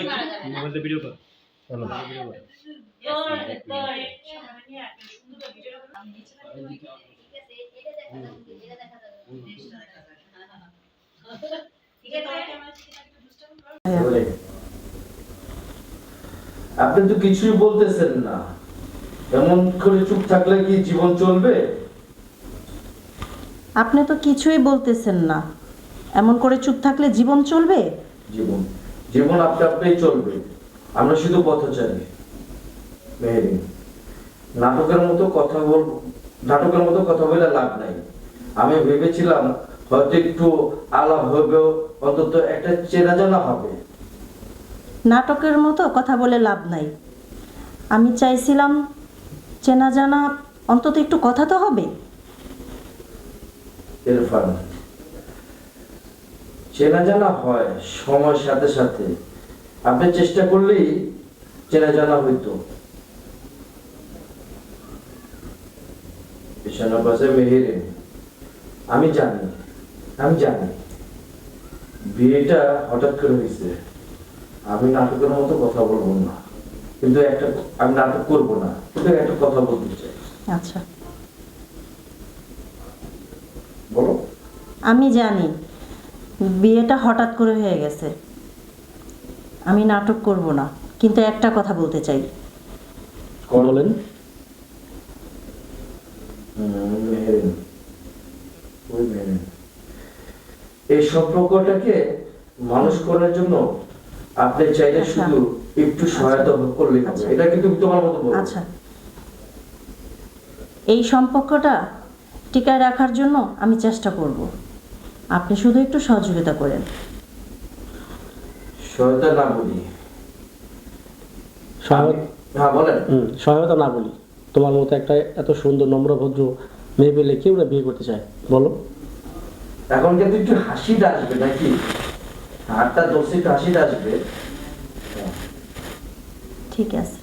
মোবাইলে ভিডিও কর চলো ভিডিও কর আপনি তো কিছুই বলতেছেন না, এমন করে চুপ থাকলে কি জীবন চলবে? আপনি তো কিছুই বলতেছেন না, এমন করে চুপ থাকলে জীবন চলবে? জীবন জীবন আপনি আপনি চলবে, আমরা শুধু পথচারী। মেহেরিন, নাটকের মতো কথা বলে লাভ নাই। আমি ভেবেছিলাম হয়তো একটু আলাপ হবে, অন্তত একটা চেনা জানা হবে। নাটকের মতো কথা বলে লাভ নাই। আমি চাইছিলাম চেনা জানা, অন্তত একটু কথা তো হবে। ইরফান, চেনা জানা হয় সময়ের সাথে সাথে, আপনি চেষ্টা করলেই চেনা জানা হইতো। বিছানা পাশে মেহেরিন, আমি জানি বিয়েটা হঠাৎ করে হয়েছে। আমি নাটকের মতো কথা বলবো না, কিন্তু আমি নাটক করবো না, কিন্তু একটা কথা বলতে চাই। আচ্ছা, বলো। আমি জানি বিয়েটা হঠাৎ করে হয়ে গেছে, আমি নাটক করব না, কিন্তু একটা কথা বলতে চাই। বলেন। মেহেরিন, ওই মেহেরিন, এই সম্পর্কটাকে মানুষ করার জন্য আপনি চাইলে আচ্ছা। শুধু একটু সহায়তা করলেই হবে। আচ্ছা। এটা কিন্তু তোমার মতো বলবো। আচ্ছা, এই সম্পর্কটা টিকায় রাখার জন্য আমি চেষ্টা করব, আপনি শুধু একটু সহযোগিতা করেন। সহায়তা না বলি, হ্যাঁ বলেন। সহায়তা না বলি, তোমার মতো একটা এত সুন্দর নম্র ভদ্র মেয়ে পেলে কেউ না বিয়ে করতে চায় বলো? এখন কিন্তু একটু হাসিটা আসবে নাকি? হাতটা দোষে একটু হাসিটা আসবে। ঠিক আছে।